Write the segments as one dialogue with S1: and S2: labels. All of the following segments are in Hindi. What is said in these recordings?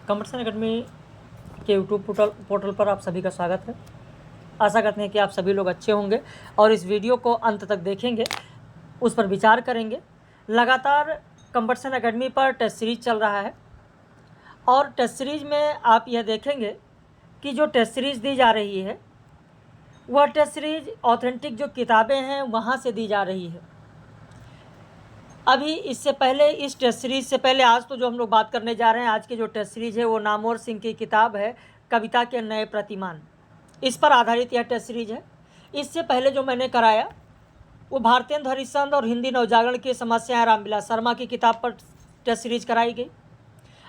S1: कॉम्पिटिशन एकेडमी के यूट्यूब पोर्टल पर आप सभी का स्वागत है। आशा करते हैं कि आप सभी लोग अच्छे होंगे और इस वीडियो को अंत तक देखेंगे, उस पर विचार करेंगे। लगातार कॉम्पिटिशन एकेडमी पर टेस्ट सीरीज चल रहा है और टेस्ट सीरीज में आप यह देखेंगे कि जो टेस्ट सीरीज दी जा रही है वह टेस्ट सीरीज ऑथेंटिक जो किताबें हैं वहाँ से दी जा रही है। अभी इससे पहले इस टेस्ट सीरीज से पहले आज तो जो हम लोग बात करने जा रहे हैं, आज की जो टेस्ट सीरीज है वो नामवर सिंह की किताब है कविता के नए प्रतिमान, इस पर आधारित यह टेस्ट सीरीज है। इससे पहले जो मैंने कराया वो भारतेंदु हरिश्चंद्र और हिंदी नवजागरण की समस्याएं रामविलास शर्मा की किताब पर टेस्ट सीरीज कराई गई।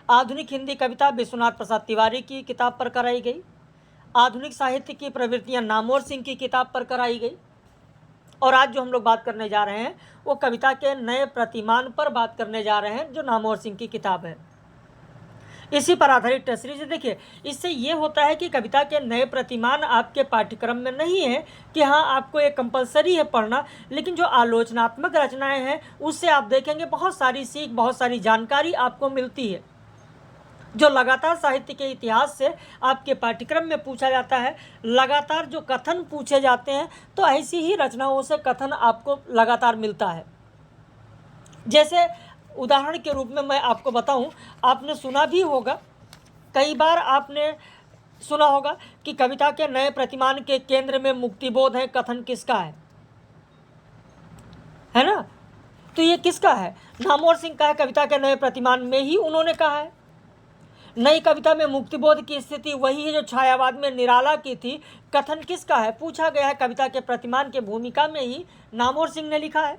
S1: आधुनिक हिंदी कविता विश्वनाथ प्रसाद तिवारी की किताब पर कराई गई। आधुनिक साहित्य की प्रवृत्तियां नामवर सिंह की किताब पर कराई गई। और आज जो हम लोग बात करने जा रहे हैं वो कविता के नए प्रतिमान पर बात करने जा रहे हैं, जो नामवर सिंह की किताब है। इसी पर आधारित टेस्ट सीरीज। देखिए, इससे ये होता है कि कविता के नए प्रतिमान आपके पाठ्यक्रम में नहीं है कि हाँ आपको ये कंपलसरी है पढ़ना, लेकिन जो आलोचनात्मक रचनाएं हैं उससे आप देखेंगे बहुत सारी सीख, बहुत सारी जानकारी आपको मिलती है। जो लगातार साहित्य के इतिहास से आपके पाठ्यक्रम में पूछा जाता है, लगातार जो कथन पूछे जाते हैं, तो ऐसी ही रचनाओं से कथन आपको लगातार मिलता है। जैसे उदाहरण के रूप में मैं आपको बताऊं, आपने सुना भी होगा, कई बार आपने सुना होगा कि कविता के नए प्रतिमान के केंद्र में मुक्तिबोध है, कथन किसका है ना? तो ये किसका है? नामवर सिंह का है। कविता के नए प्रतिमान में ही उन्होंने कहा है। नई कविता में मुक्तिबोध की स्थिति वही है जो छायावाद में निराला की थी। कथन किसका है? पूछा गया है। कविता के प्रतिमान के भूमिका में ही नामवर सिंह ने लिखा है।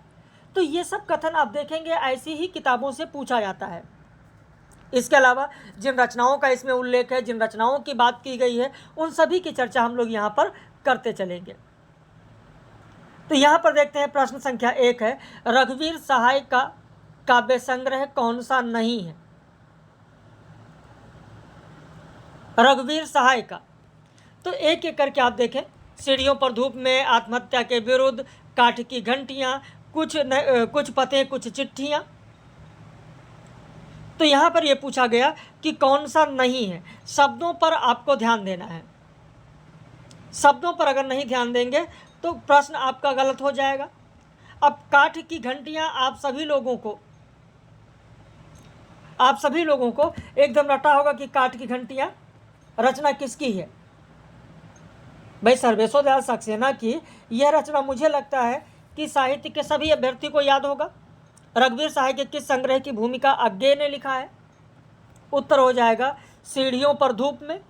S1: तो ये सब कथन आप देखेंगे ऐसी ही किताबों से पूछा जाता है। इसके अलावा जिन रचनाओं का इसमें उल्लेख है, जिन रचनाओं की बात की गई है, उन सभी की चर्चा हम लोग यहाँ पर करते चलेंगे। तो यहाँ पर देखते हैं प्रश्न संख्या 1 है, रघुवीर सहाय का काव्य संग्रह कौन सा नहीं है? रघुवीर सहाय का, तो एक एक करके आप देखें। सीढ़ियों पर धूप में, आत्महत्या के विरुद्ध, काठ की घंटियाँ, कुछ पते कुछ चिट्ठियाँ। तो यहाँ पर यह पूछा गया कि कौन सा नहीं है। शब्दों पर आपको ध्यान देना है। शब्दों पर अगर नहीं ध्यान देंगे तो प्रश्न आपका गलत हो जाएगा। अब काठ की घंटियाँ आप सभी लोगों को एकदम रटा होगा कि काठ की घंटियाँ रचना किसकी है? भाई सर्वेश्वर दयाल सक्सेना की यह रचना मुझे लगता है कि साहित्य के सभी अभ्यर्थी को याद होगा। रघुवीर सहाय के किस संग्रह की भूमिका अज्ञे ने लिखा है? उत्तर हो जाएगा सीढ़ियों पर धूप में।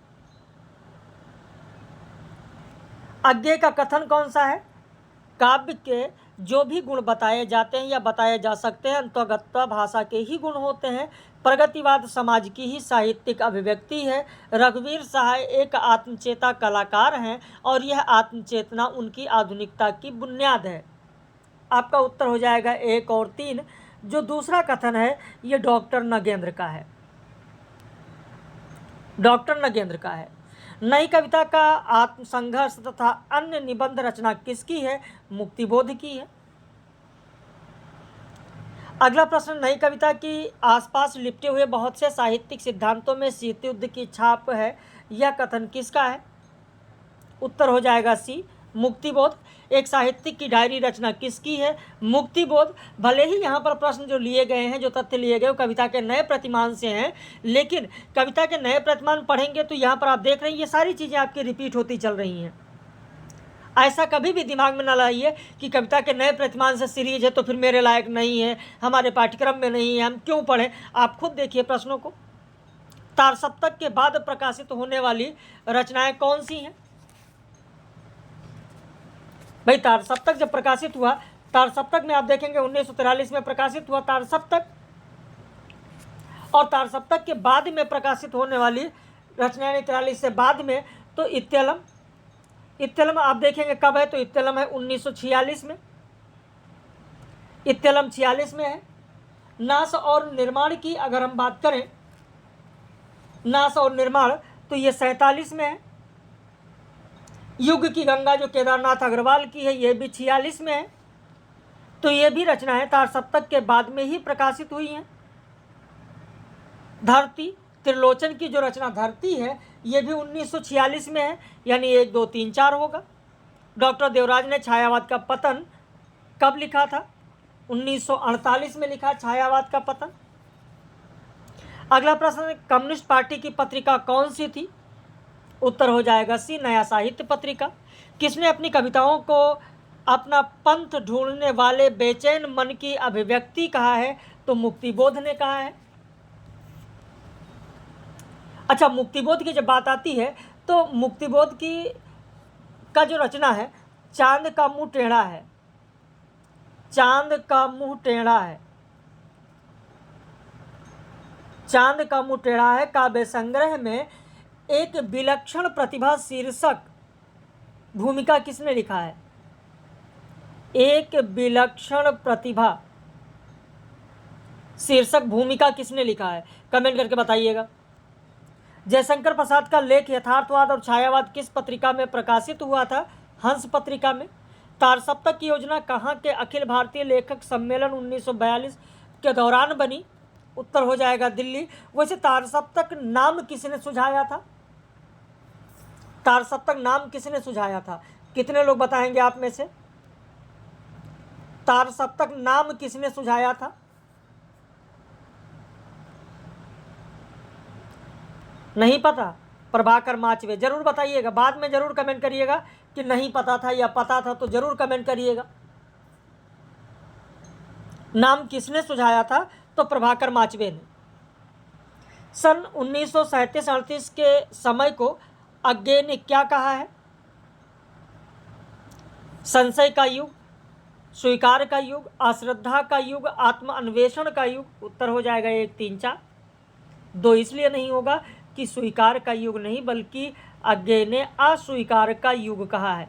S1: अज्ञे का कथन कौन सा है? काव्य के जो भी गुण बताए जाते हैं या बताए जा सकते हैं अंतर्गत भाषा के ही गुण होते हैं। प्रगतिवाद समाज की ही साहित्यिक अभिव्यक्ति है। रघुवीर सहाय एक आत्मचेता कलाकार हैं और यह आत्मचेतना उनकी आधुनिकता की बुनियाद है। आपका उत्तर हो जाएगा 1 और 3। जो दूसरा कथन है ये डॉक्टर नगेंद्र का है। डॉक्टर नगेंद्र का है। नई कविता का आत्मसंघर्ष तथा अन्य निबंध रचना किसकी है? मुक्तिबोध की है। अगला प्रश्न, नई कविता की आसपास लिपटे हुए बहुत से साहित्यिक सिद्धांतों में शीत युद्ध की छाप है, यह कथन किसका है? उत्तर हो जाएगा सी, मुक्तिबोध। एक साहित्यिक की डायरी रचना किसकी है? मुक्तिबोध। भले ही यहाँ पर प्रश्न जो लिए गए हैं, जो तथ्य लिए गए वो कविता के नए प्रतिमान से हैं, लेकिन कविता के नए प्रतिमान पढ़ेंगे तो यहाँ पर आप देख रहे हैं ये सारी चीज़ें आपकी रिपीट होती चल रही हैं। ऐसा कभी भी दिमाग में ना लाइए कि कविता के नए प्रतिमान से सीरीज है तो फिर मेरे लायक नहीं है, हमारे पाठ्यक्रम में नहीं है, हम क्यों पढ़ें? आप खुद देखिए प्रश्नों को। तार सप्तक के बाद प्रकाशित होने वाली रचनाएं कौन सी हैं? भाई तार सप्तक जब प्रकाशित हुआ, तार सप्तक में आप देखेंगे 1943 में प्रकाशित हुआ तार सप्तक, और तार सप्तक के बाद में प्रकाशित होने वाली रचनाएं 43 से बाद में, तो इत्तेलम आप देखेंगे कब है? तो इत्तेलम है 1946 में। इत्तेलम 46 में है। नाश और निर्माण की अगर हम बात करें, नाश और निर्माण, तो ये 47 में है। युग की गंगा जो केदारनाथ अग्रवाल की है, ये भी 46 में है। तो ये भी रचनाएं तार सप्तक के बाद में ही प्रकाशित हुई हैं। धरती त्रिलोचन की जो रचना धरती है ये भी 1946 में है, यानी 1, 2, 3, 4 होगा। डॉक्टर देवराज ने छायावाद का पतन कब लिखा था? 1948 में लिखा छायावाद का पतन। अगला प्रश्न, कम्युनिस्ट पार्टी की पत्रिका कौन सी थी? उत्तर हो जाएगा सी, नया साहित्य पत्रिका। किसने अपनी कविताओं को अपना पंथ ढूंढने वाले बेचैन मन की अभिव्यक्ति कहा है? तो मुक्तिबोध ने कहा है। अच्छा, मुक्तिबोध की जब बात आती है तो मुक्तिबोध की का जो रचना है, चांद का मुंह टेढ़ा है, चांद का मुंह टेढ़ा है, चांद का मुंह टेढ़ा है काव्य संग्रह में एक विलक्षण प्रतिभा शीर्षक भूमिका किसने लिखा है? एक विलक्षण प्रतिभा शीर्षक भूमिका किसने लिखा है? कमेंट करके बताइएगा। जयशंकर प्रसाद का लेख यथार्थवाद और छायावाद किस पत्रिका में प्रकाशित हुआ था? हंस पत्रिका में। तारसप्तक की योजना कहाँ के अखिल भारतीय लेखक सम्मेलन 1942 के दौरान बनी? उत्तर हो जाएगा दिल्ली। वैसे तारसप्तक नाम किसने सुझाया था? तारसप्तक नाम किसने सुझाया था? कितने लोग बताएंगे आप में से? तारसप्तक नाम किसने सुझाया था? नहीं पता? प्रभाकर माचवे। जरूर बताइएगा, बाद में जरूर कमेंट करिएगा कि नहीं पता था या पता था, तो जरूर कमेंट करिएगा। नाम किसने सुझाया था? तो प्रभाकर माचवे ने। सन 1937-38 के समय को अज्ञे ने क्या कहा है? संशय का युग, स्वीकार का युग, अश्रद्धा का युग, आत्म अन्वेषण का युग। उत्तर हो जाएगा 1, 3, 4। 2 इसलिए नहीं होगा कि स्वीकार का युग नहीं, बल्कि अज्ञे ने अस्वीकार का युग कहा है।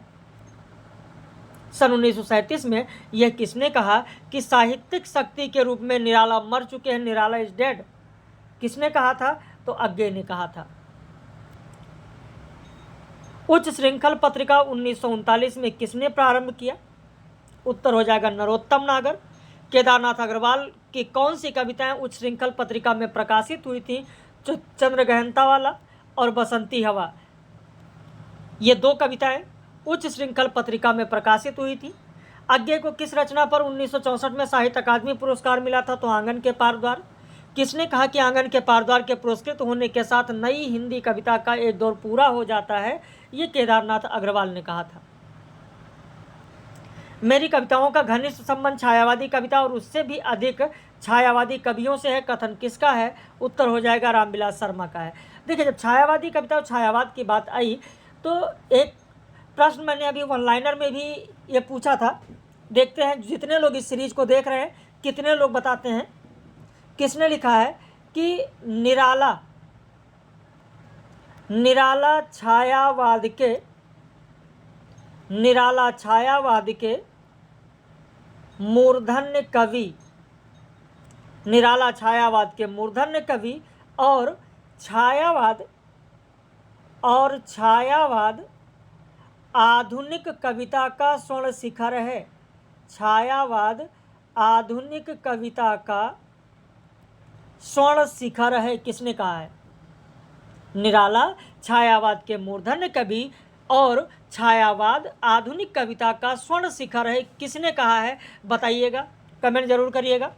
S1: सन 1937 में यह किसने कहा कि साहित्यिक शक्ति के रूप में निराला मर चुके हैं, निराला इज डेड? किसने कहा था? तो अज्ञे ने कहा था। उच्च श्रृंखल पत्रिका 1939 में किसने प्रारंभ किया? उत्तर हो जाएगा नरोत्तम नागर। केदारनाथ अग्रवाल की कौन सी कविताएं उच्च श्रृंखल पत्रिका में प्रकाशित हुई थी? चंद्र गहनता वाला और बसंती हवा, ये 2 कविताएं उच्च श्रृंखल पत्रिका में प्रकाशित हुई थी। अज्ञे को किस रचना पर 1964 में साहित्य अकादमी पुरस्कार मिला था? तो आंगन के पार द्वार। किसने कहा कि आंगन के पार द्वार के पुरस्कृत होने के साथ नई हिंदी कविता का एक दौर पूरा हो जाता है? ये केदारनाथ अग्रवाल ने कहा था। मेरी कविताओं का घनिष्ठ संबंध छायावादी कविता और उससे भी अधिक छायावादी कवियों से है, कथन किसका है? उत्तर हो जाएगा रामविलास शर्मा का है। देखिए, जब छायावादी कविता और छायावाद की बात आई तो एक प्रश्न मैंने अभी वन लाइनर में भी ये पूछा था। देखते हैं जितने लोग इस सीरीज को देख रहे हैं कितने लोग बताते हैं। किसने लिखा है कि निराला छायावाद के मूर्धन्य कवि, निराला छायावाद के मूर्धन्य कवि और छायावाद आधुनिक कविता का स्वर्ण शिखर है। छायावाद आधुनिक कविता का स्वर्ण शिखर है। किसने कहा है? निराला छायावाद के मूर्धन्य कवि और छायावाद आधुनिक कविता का स्वर्ण शिखर है। किसने कहा है? बताइएगा, कमेंट जरूर करिएगा।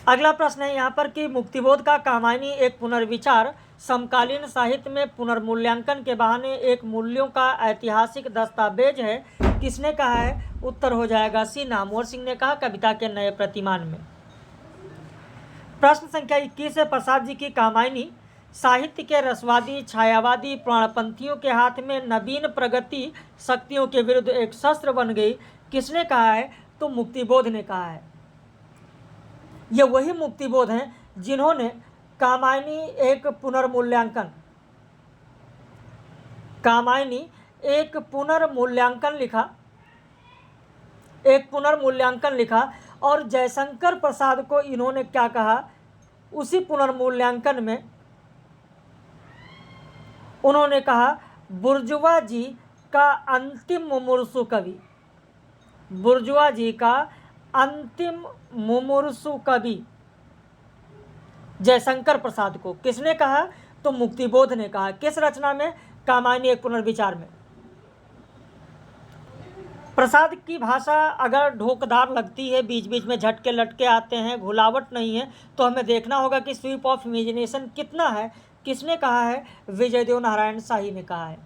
S1: अगला प्रश्न है यहाँ पर कि मुक्तिबोध का कामायनी एक पुनर्विचार समकालीन साहित्य में पुनर्मूल्यांकन के बहाने एक मूल्यों का ऐतिहासिक दस्तावेज है। किसने कहा है? उत्तर हो जाएगा सी, नामवर सिंह ने कहा कविता के नए प्रतिमान में। प्रश्न संख्या 21 है, प्रसाद जी की कामायनी साहित्य के रसवादी छायावादी प्राणपंथियों के हाथ में नवीन प्रगति शक्तियों के विरुद्ध एक शस्त्र बन गई। किसने कहा है? तो मुक्तिबोध ने कहा है। ये वही मुक्तिबोध हैं जिन्होंने कामायनी एक पुनर्मूल्यांकन लिखा और जयशंकर प्रसाद को इन्होंने क्या कहा? उसी पुनर्मूल्यांकन में उन्होंने कहा बुर्जुआ जी का अंतिम मुमूर्षु कवि, बुर्जुआ जी का अंतिम मुमूर्षु कवि जयशंकर प्रसाद को। किसने कहा? तो मुक्तिबोध ने कहा। किस रचना में? कामायनी एक पुनर्विचार में। प्रसाद की भाषा अगर ढोकदार लगती है, बीच बीच में झटके लटके आते हैं, घुलावट नहीं है, तो हमें देखना होगा कि स्वीप ऑफ इमेजिनेशन कितना है। किसने कहा है? विजयदेव नारायण शाही ने कहा है।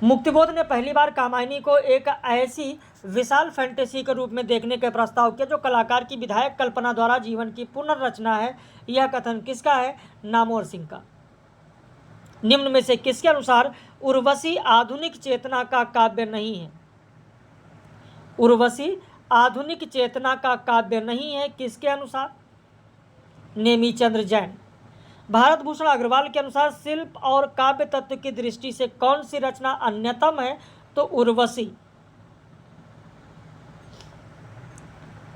S1: मुक्तिबोध ने पहली बार कामायनी को एक ऐसी विशाल फैंटेसी के रूप में देखने का प्रस्ताव किया जो कलाकार की विधायक कल्पना द्वारा जीवन की पुनर्रचना है। यह कथन किसका है? नामवर सिंह का। निम्न में से किसके अनुसार उर्वशी आधुनिक चेतना का काव्य नहीं है? उर्वशी आधुनिक चेतना का काव्य नहीं है, किसके अनुसार? नेमीचंद्र जैन। भारत भूषण अग्रवाल के अनुसार शिल्प और काव्य तत्व की दृष्टि से कौन सी रचना अन्यतम है? तो उर्वशी।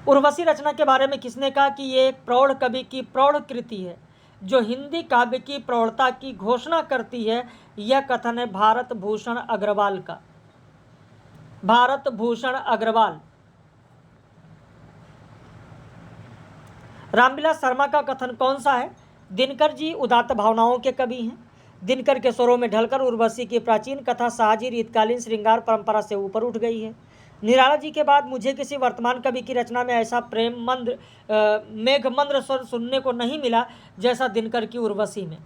S1: उर्वशी रचना के बारे में किसने कहा कि ये एक प्रौढ़ कवि की प्रौढ़ कृति है जो हिंदी काव्य की प्रौढ़ता की घोषणा करती है? यह कथन है भारत भूषण अग्रवाल का। भारत भूषण अग्रवाल। रामविलास शर्मा का कथन कौन सा है? दिनकर जी उदात्त भावनाओं के कवि हैं। दिनकर के स्वरों में ढलकर उर्वशी की प्राचीन कथा साहजी रीतकालीन श्रृंगार परंपरा से ऊपर उठ गई है। निराला जी के बाद मुझे किसी वर्तमान कवि की रचना में ऐसा प्रेम मंद्र मेघमंद्र स्वर सुनने को नहीं मिला जैसा दिनकर की उर्वशी में।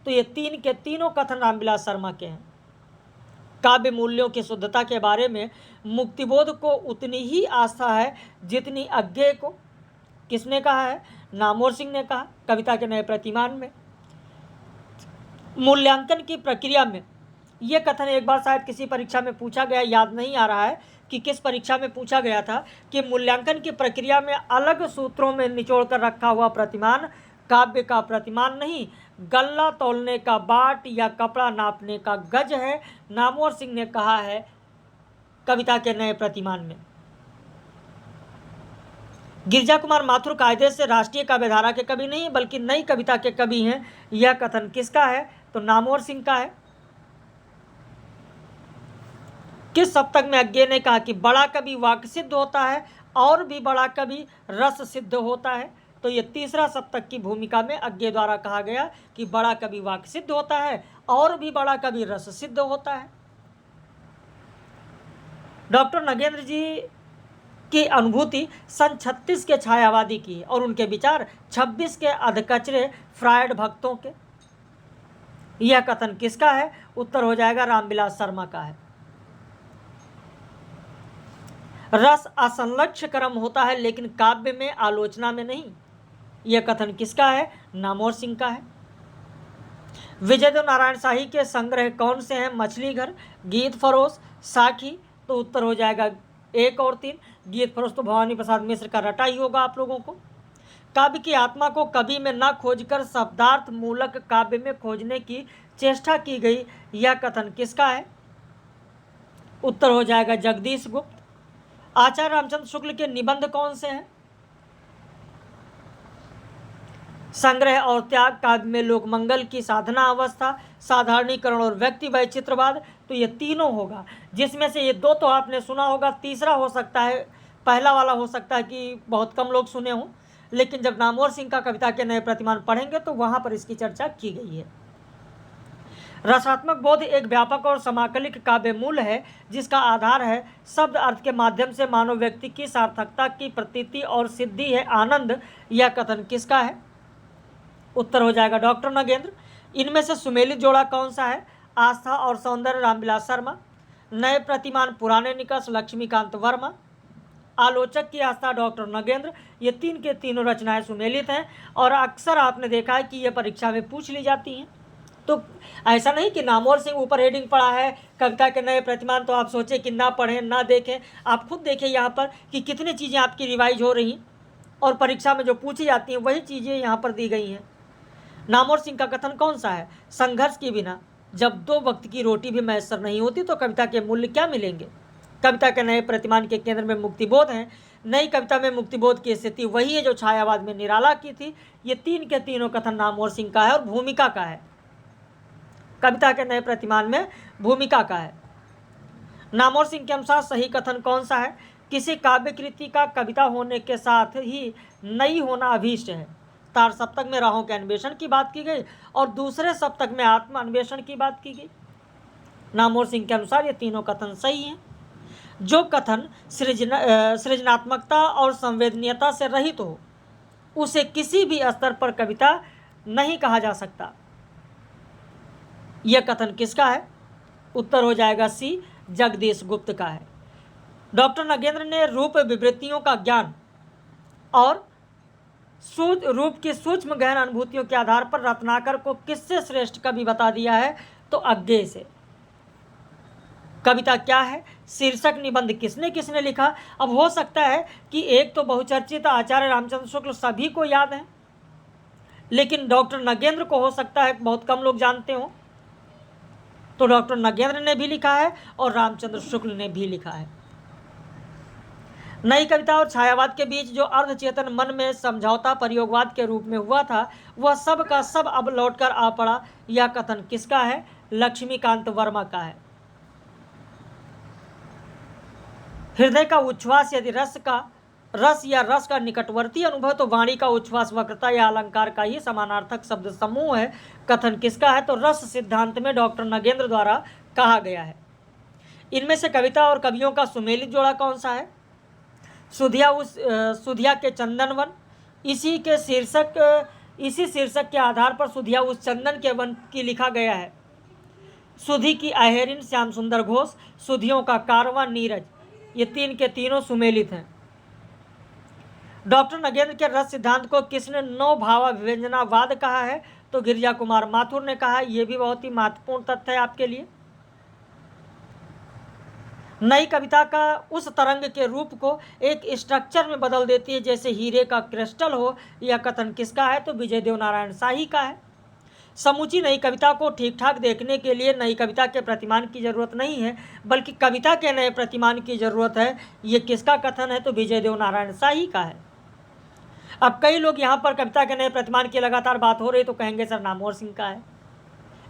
S1: तो ये तीन के तीनों कथन रामविलास शर्मा के हैं। काव्य मूल्यों की शुद्धता के बारे में मुक्तिबोध को उतनी ही आस्था है जितनी अज्ञेय को। किसने कहा है? नामवर सिंह ने कहा कविता के नए प्रतिमान में। मूल्यांकन की प्रक्रिया में यह कथन एक बार शायद किसी परीक्षा में पूछा गया, याद नहीं आ रहा है कि किस परीक्षा में पूछा गया था, कि मूल्यांकन की प्रक्रिया में अलग सूत्रों में निचोड़ कर रखा हुआ प्रतिमान काव्य का प्रतिमान नहीं, गल्ला तौलने का बाट या कपड़ा नापने का गज है। नामवर सिंह ने कहा है कविता के नए प्रतिमान में। गिरिजा कुमार माथुर कायदे से राष्ट्रीय काव्यधारा के कवि नहीं बल्कि नई कविता के कवि हैं। यह कथन किसका है? तो नामवर सिंह का है। किस सप्तक में अज्ञेय ने कहा कि बड़ा कवि वाक्य सिद्ध होता है और भी बड़ा कवि रस सिद्ध होता है? तो ये तीसरा सप्तक की भूमिका में अज्ञेय द्वारा कहा गया कि बड़ा कवि वाक्य सिद्ध होता है और भी बड़ा कवि रस सिद्ध होता है। डॉक्टर नगेंद्र जी की अनुभूति सन 36 के छायावादी की और उनके विचार 26 के अधकचरे फ्रायड भक्तों के। यह कथन किसका है? उत्तर हो जाएगा रामविलास शर्मा का है। रस असंलक्ष्य कर्म होता है लेकिन काव्य में आलोचना में नहीं। यह कथन किसका है? नामवर सिंह का है। विजयदेव नारायण शाही के संग्रह कौन से हैं? मछली घर, गीत फरोश, साखी। तो उत्तर हो जाएगा 1 और 3। गीत फरोश तो भवानी प्रसाद मिश्र का रटा ही होगा आप लोगों को। काव्य की आत्मा को कवि में न खोजकर शब्दार्थ मूलक काव्य में खोजने की चेष्टा की गई। यह कथन किसका है? उत्तर हो जाएगा जगदीश गुप्त। आचार्य रामचंद्र शुक्ल के निबंध कौन से हैं? संग्रह और त्याग, काव्य में लोकमंगल की साधना अवस्था, साधारणीकरण और व्यक्ति वैचित्रवाद। तो ये तीनों होगा, जिसमें से ये 2 तो आपने सुना होगा, तीसरा हो सकता है, पहला वाला हो सकता है कि बहुत कम लोग सुने हों, लेकिन जब नामवर सिंह का कविता के नए प्रतिमान पढ़ेंगे तो वहाँ पर इसकी चर्चा की गई है। रसात्मक बोध एक व्यापक और समाकलित काव्य मूल है जिसका आधार है शब्द अर्थ के माध्यम से मानव व्यक्ति की सार्थकता की प्रतीति और सिद्धि है आनंद। यह कथन किसका है? उत्तर हो जाएगा डॉक्टर नगेंद्र। इनमें से सुमेलित जोड़ा कौन सा है? आस्था और सौंदर्य रामविलास शर्मा, नए प्रतिमान पुराने निकष लक्ष्मीकांत वर्मा, आलोचक की आस्था डॉक्टर नगेंद्र। ये 3 के तीनों रचनाएं सुमेलित हैं और अक्सर आपने देखा है कि ये परीक्षा में पूछ ली जाती हैं। तो ऐसा नहीं कि नामवर सिंह ऊपर हेडिंग पढ़ा है कविता के नए प्रतिमान तो आप सोचें कि ना पढ़ें ना देखें। आप खुद देखें यहाँ पर कि कितनी चीज़ें आपकी रिवाइज हो रही हैं और परीक्षा में जो पूछी जाती हैं वही चीज़ें यहाँ पर दी गई हैं। नामवर सिंह का कथन कौन सा है? संघर्ष के बिना जब 2 वक्त की रोटी भी मैसर नहीं होती तो कविता के मूल्य क्या मिलेंगे? कविता के नए प्रतिमान के केंद्र में मुक्तिबोध है। नई कविता में मुक्तिबोध की स्थिति वही है जो छायावाद में निराला की थी। ये 3 के तीनों कथन नामवर सिंह का है और भूमिका का है। कविता के नए प्रतिमान में भूमिका का है। नामवर सिंह के अनुसार सही कथन कौन सा है? किसी काव्य कृति का कविता होने के साथ ही नई होना अभीष्ट है। तार सप्तक में राहों के अन्वेषण की बात की गई और दूसरे सप्तक में आत्म अन्वेषण की बात की गई। नामवर सिंह के अनुसार ये तीनों कथन सही हैं। जो कथन सृजनात्मकता और संवेदनीयता से रहित हो उसे किसी भी स्तर पर कविता नहीं कहा जा सकता। यह कथन किसका है? उत्तर हो जाएगा सी, जगदीश गुप्त का है। डॉक्टर नगेंद्र ने रूप विवृत्तियों का ज्ञान और रूप की सूक्ष्म गहन अनुभूतियों के आधार पर रत्नाकर को किससे श्रेष्ठ कवि बता दिया है? तो अज्ञेय से। कविता क्या है? शीर्षक निबंध किसने किसने लिखा? अब हो सकता है कि एक तो बहुचर्चित आचार्य रामचंद्र शुक्ल सभी को याद है, लेकिन डॉक्टर नगेंद्र को हो सकता है बहुत कम लोग जानते हो। तो डॉक्टर नगेंद्र ने भी लिखा है और रामचंद्र शुक्ल ने भी लिखा है। नई कविता और छायावाद के बीच जो अर्धचेतन मन में समझौता प्रयोगवाद के रूप में हुआ था वह सब का सब अब लौटकर आ पड़ा। यह कथन किसका है? लक्ष्मीकांत वर्मा का है। हृदय का उच्छ्वास यदि रस या रस का निकटवर्ती अनुभव तो वाणी का उच्छ्वास वक्रता या अलंकार का ही समानार्थक शब्द समूह है। कथन किसका है? तो रस सिद्धांत में डॉक्टर नगेंद्र द्वारा कहा गया है। इनमें से कविता और कवियों का सुमेलित जोड़ा कौन सा है? सुधिया के चंदन वन। इसी शीर्षक के आधार पर सुधिया उस चंदन के वन की लिखा गया है। सुधी की अहेरिन श्याम सुंदर घोष, सुधियों का कारवां नीरज, ये तीन के तीनों सुमेलित हैं। डॉक्टर नगेंद्र के रस सिद्धांत को किसने नौ भावा विव्यंजनावाद कहा है? तो गिरिजा कुमार माथुर ने कहा। यह भी बहुत ही महत्वपूर्ण तथ्य है आपके लिए। नई कविता का उस तरंग के रूप को एक स्ट्रक्चर में बदल देती है जैसे हीरे का क्रिस्टल हो। यह कथन किसका है? तो विजय देव नारायण शाही का है। समूची नई कविता को ठीक ठाक देखने के लिए नई कविता के प्रतिमान की जरूरत नहीं है बल्कि कविता के नए प्रतिमान की जरूरत है। ये किसका कथन है? तो विजय देव नारायण शाही का है। अब कई लोग यहाँ पर कविता के नए प्रतिमान की लगातार बात हो रही तो कहेंगे सर नामवर सिंह का है,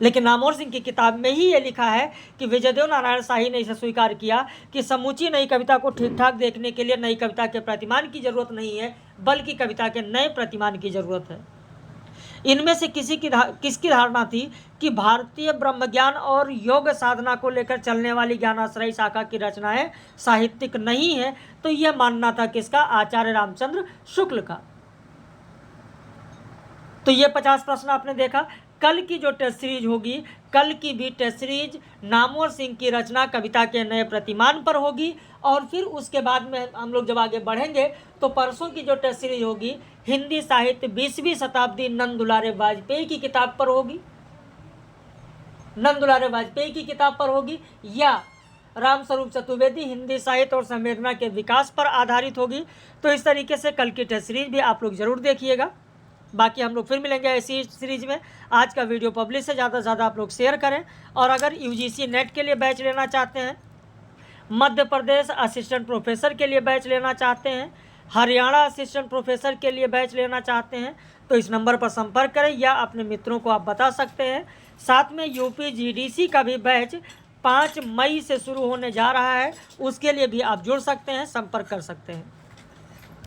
S1: लेकिन नामवर सिंह की किताब में ही ये लिखा है कि विजय देव नारायण शाही ने इसे स्वीकार किया कि समूची नई कविता को ठीक ठाक देखने के लिए नई कविता के प्रतिमान की जरूरत नहीं है बल्कि कविता के नए प्रतिमान की जरूरत है। इनमें से किसकी धारणा थी कि भारतीय ब्रह्मज्ञान और योग साधना को लेकर चलने वाली ज्ञानाश्रयी शाखा की रचनाएं साहित्यिक नहीं है? तो यह मानना था किसका? आचार्य रामचंद्र शुक्ल का। तो ये 50 प्रश्न आपने देखा। कल की जो टेस्ट सीरीज होगी, कल की भी टेस्ट सीरीज नामवर सिंह की रचना कविता के नए प्रतिमान पर होगी और फिर उसके बाद में हम लोग जब आगे बढ़ेंगे तो परसों की जो टेस्ट सीरीज होगी हिंदी साहित्य 20वीं शताब्दी नंद दुलारे वाजपेयी की किताब पर होगी, नंद दुलारे वाजपेयी की किताब पर होगी या रामस्वरूप चतुर्वेदी हिंदी साहित्य और संवेदना के विकास पर आधारित होगी। तो इस तरीके से कल की टेस्ट सीरीज भी आप लोग जरूर देखिएगा। बाकी हम लोग फिर मिलेंगे ऐसी सीरीज में। आज का वीडियो पब्लिश से ज़्यादा से ज़्यादा आप लोग शेयर करें और अगर यूजीसी नेट के लिए बैच लेना चाहते हैं, मध्य प्रदेश असिस्टेंट प्रोफेसर के लिए बैच लेना चाहते हैं, हरियाणा असिस्टेंट प्रोफेसर के लिए बैच लेना चाहते हैं तो इस नंबर पर संपर्क करें या अपने मित्रों को आप बता सकते हैं। साथ में यूपी जीडीसी का भी बैच 5 मई से शुरू होने जा रहा है, उसके लिए भी आप जुड़ सकते हैं, संपर्क कर सकते हैं।